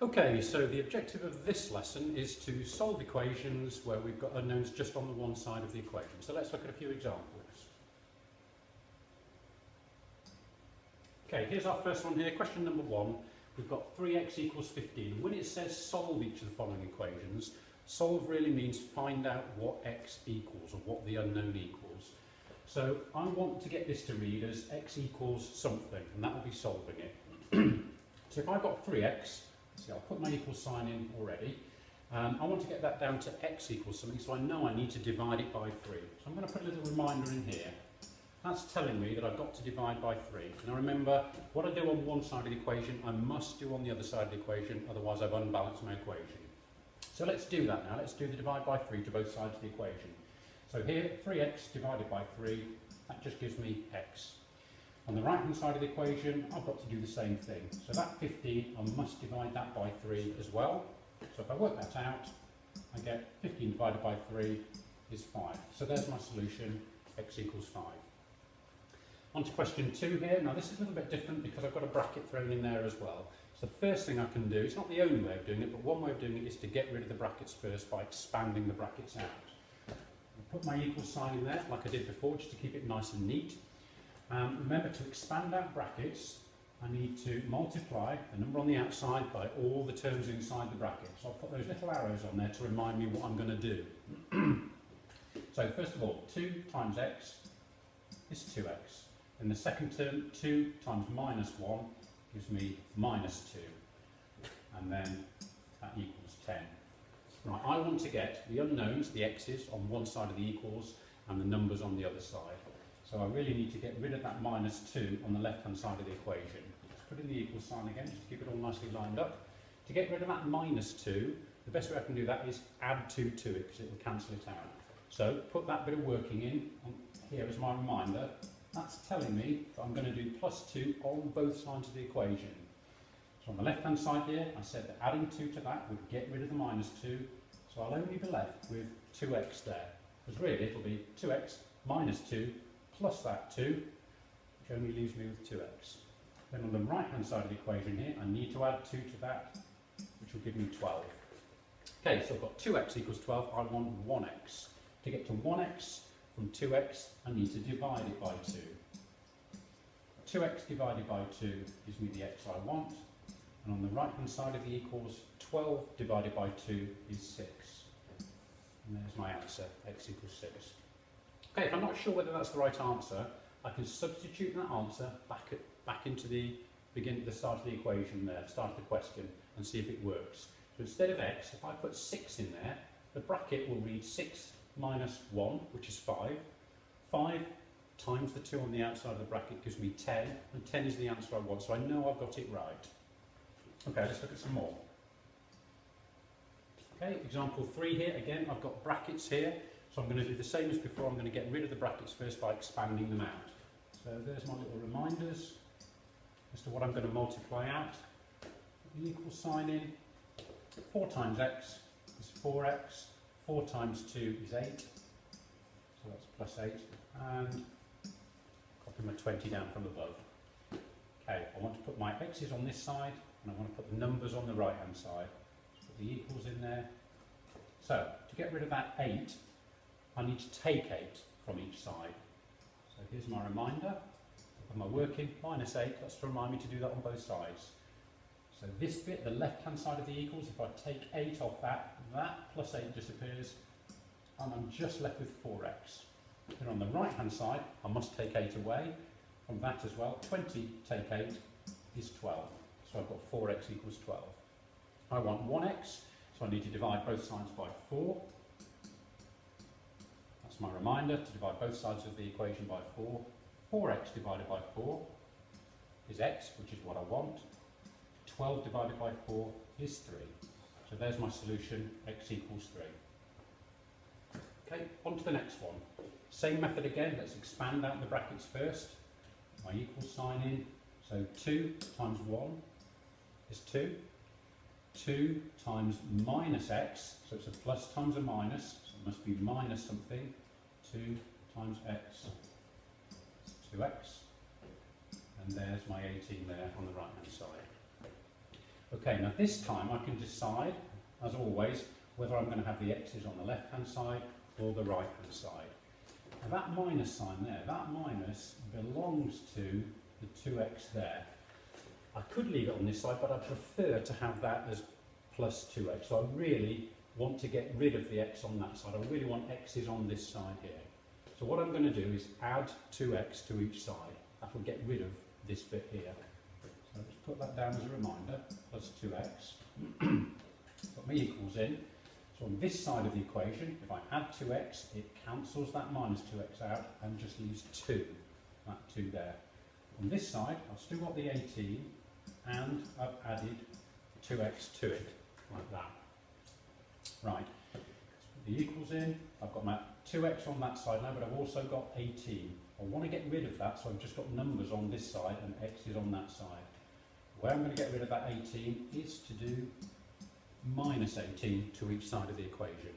Okay, so the objective of this lesson is to solve equations where we've got unknowns just on the one side of the equation. So let's look at a few examples. Okay, here's our first one here, question number 1. We've got 3x equals 15. When it says solve each of the following equations, solve really means find out what x equals or what the unknown equals. So I want to get this to read as x equals something, and that will be solving it. So if I've got 3x, see, I'll put my equal sign in already. I want to get that down to x equals something, so I know I need to divide it by 3. So I'm going to put a little reminder in here. That's telling me that I've got to divide by 3. Now remember, what I do on one side of the equation, I must do on the other side of the equation, otherwise I've unbalanced my equation. So let's do that now. Let's do the divide by 3 to both sides of the equation. So here, 3x divided by 3, that just gives me x. On the right hand side of the equation, I've got to do the same thing. So that 15, I must divide that by 3 as well. So if I work that out, I get 15 divided by 3 is 5. So there's my solution, x equals 5. On to question 2 here. Now this is a little bit different because I've got a bracket thrown in there as well. So the first thing I can do, it's not the only way of doing it, but one way of doing it is to get rid of the brackets first by expanding the brackets out. I'll put my equal sign in there like I did before, just to keep it nice and neat. Remember, to expand out brackets, I need to multiply the number on the outside by all the terms inside the bracket. So I'll put those little arrows on there to remind me what I'm going to do. So first of all, 2 times x is 2x. In the second term, 2 times minus 1 gives me minus 2. And then that equals 10. Right, I want to get the unknowns, the x's, on one side of the equals and the numbers on the other side. So I really need to get rid of that minus 2 on the left-hand side of the equation. Just put in the equal sign again, just to keep it all nicely lined up. To get rid of that minus 2, the best way I can do that is add 2 to it, because it will cancel it out. So put that bit of working in here as my reminder. That's telling me that I'm going to do plus 2 on both sides of the equation. So on the left-hand side here, I said that adding 2 to that would get rid of the minus 2, so I'll only be left with 2x there. Because really it'll be 2x minus 2 plus that 2, which only leaves me with 2x. Then on the right-hand side of the equation here, I need to add 2 to that, which will give me 12. Okay, so I've got 2x equals 12, I want 1x. To get to 1x from 2x, I need to divide it by 2. 2x divided by 2 gives me the x I want, and on the right-hand side of the equals, 12 divided by 2 is 6. And there's my answer, x equals 6. Okay, if I'm not sure whether that's the right answer, I can substitute that answer back into the start of the equation there, start of the question, and see if it works. So instead of x, if I put 6 in there, the bracket will read 6 minus 1, which is 5. 5 times the 2 on the outside of the bracket gives me 10, and 10 is the answer I want, so I know I've got it right. Okay, let's look at some more. Okay, example 3 here. Again, I've got brackets here. So I'm going to do the same as before. I'm going to get rid of the brackets first by expanding them out. So there's my little reminders as to what I'm going to multiply out. Put the equal sign in. 4 times x is 4x. 4 times 2 is 8. So that's plus 8. And copy my 20 down from above. Okay, I want to put my x's on this side, and I want to put the numbers on the right hand side. So put the equals in there. So to get rid of that 8, I need to take 8 from each side. So here's my reminder. Am I working? Minus 8, that's to remind me to do that on both sides. So this bit, the left-hand side of the equals, if I take 8 off that, that plus 8 disappears, and I'm just left with 4x. Then on the right-hand side, I must take 8 away. From that as well, 20 take 8 is 12. So I've got 4x equals 12. I want 1x, so I need to divide both sides by 4. That's my reminder, to divide both sides of the equation by 4. 4x divided by 4 is x, which is what I want. 12 divided by 4 is 3. So there's my solution, x equals 3. Okay, on to the next one. Same method again, let's expand out the brackets first. My equal sign in. So 2 times 1 is 2. 2 times minus x, so it's a plus times a minus, so it must be minus something. 2 times x is 2x. And there's my 18 there on the right hand side. Okay, now this time I can decide, as always, whether I'm going to have the x's on the left-hand side or the right-hand side. Now that minus sign there, that minus belongs to the 2x there. I could leave it on this side, but I prefer to have that as plus 2x. So I really want to get rid of the x on that side. I really want x's on this side here. So what I'm going to do is add 2x to each side. That will get rid of this bit here. So let's put that down as a reminder, plus 2x. Put my equals in. So on this side of the equation, if I add 2x, it cancels that minus 2x out and just leaves 2, that 2 there. On this side, I've still got the 18, and I've added 2x to it, like that. Right, let's put the equals in. I've got my 2x on that side now, but I've also got 18. I want to get rid of that, so I've just got numbers on this side and x's on that side. The way I'm going to get rid of that 18 is to do minus 18 to each side of the equation.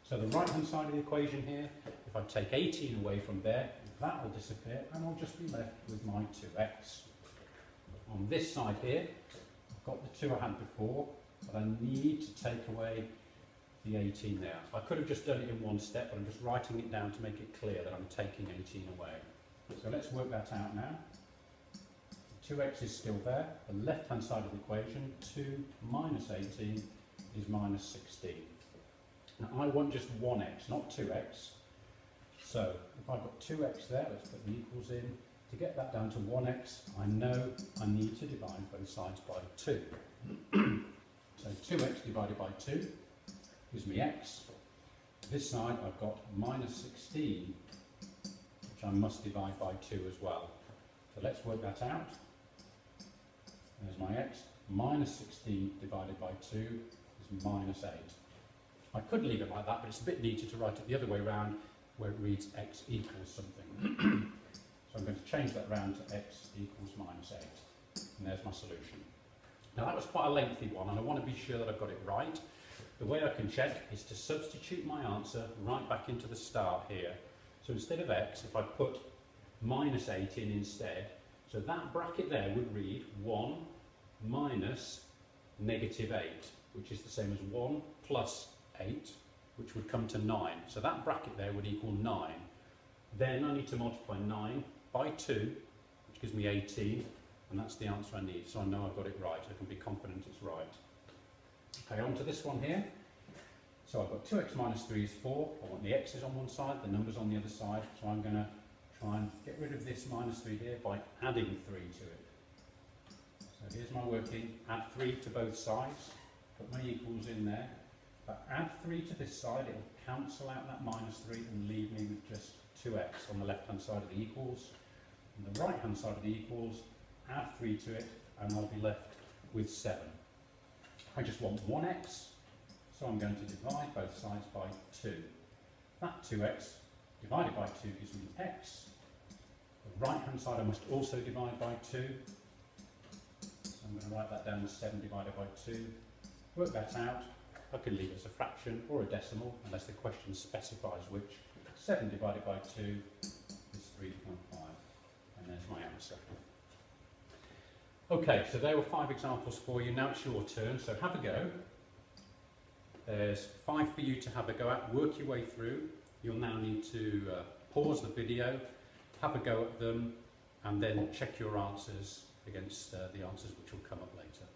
So the right hand side of the equation here, if I take 18 away from there, that will disappear and I'll just be left with my 2x. On this side here, I've got the 2 I had before, but I need to take away the 18 there. I could have just done it in one step, but I'm just writing it down to make it clear that I'm taking 18 away. So let's work that out now. 2x is still there. The left hand side of the equation, 2 minus 18 is minus 16. Now I want just 1x, not 2x. So if I've got 2x there, let's put the equals in. To get that down to 1x, I know I need to divide both sides by 2. So 2x divided by 2 gives me x. This side I've got minus 16, which I must divide by 2 as well. So let's work that out. There's my x. Minus 16 divided by 2 is minus 8. I could leave it like that, but it's a bit neater to write it the other way around, where it reads x equals something. So I'm going to change that round to x equals minus 8. And there's my solution. Now that was quite a lengthy one, and I want to be sure that I've got it right. The way I can check is to substitute my answer right back into the start here. So instead of x, if I put minus 8 in instead, so that bracket there would read 1 minus negative 8, which is the same as 1 plus 8, which would come to 9. So that bracket there would equal 9. Then I need to multiply 9 by 2, which gives me 18, and that's the answer I need. So I know I've got it right. I can be confident it's right. Okay, on to this one here. So I've got 2x minus 3 is 4. I want the x's on one side, the numbers on the other side. So I'm going to try and get rid of this minus 3 here by adding 3 to it. So here's my working. Add 3 to both sides. Put my equals in there. If I add 3 to this side, it will cancel out that minus 3 and leave me with just 2x on the left-hand side of the equals. On the right-hand side of the equals, add 3 to it, and I'll be left with 7. I just want 1x, so I'm going to divide both sides by 2. That 2x divided by 2 gives me x. The right-hand side I must also divide by 2. So I'm going to write that down as 7 divided by 2. Work that out. I can leave it as a fraction or a decimal, unless the question specifies which. 7 divided by 2 is 3.5. And there's my answer. Okay, so there were 5 examples for you. Now it's your turn, so have a go. There's 5 for you to have a go at. Work your way through. You'll now need to pause the video, have a go at them, and then check your answers against the answers which will come up later.